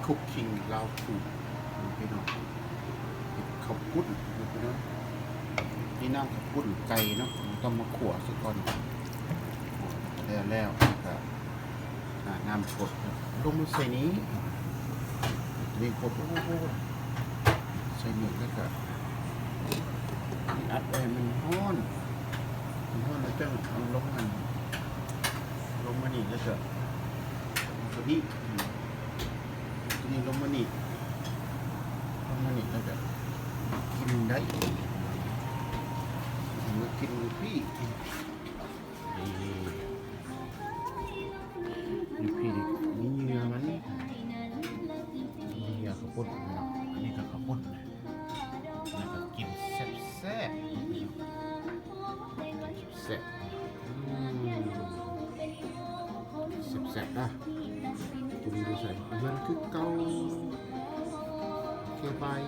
คุกคิงลาวถูกพี่น้องข้าวปุ้นพี่น้องนี่น้ำข้าวปุ้นไก่เนาะต้องมาขั่วซะก่อนแล้วก็น้ำกดลงมาใส่นี้นี่กดใส่นี่แล้วก็อัดไว้มันร้อนแล้วจะเอาลงมานี่แล้วก็ตัวนี้ลงมานี่แล้วก็กินได้มากินพี่นี่เนื้อมันนี่ข้าวปุ้นอันนี้ก็ข้าวปุ้นแล้วก็กินแซ่บแซ่บนะกินดูใส่มันคือเกาเคบาย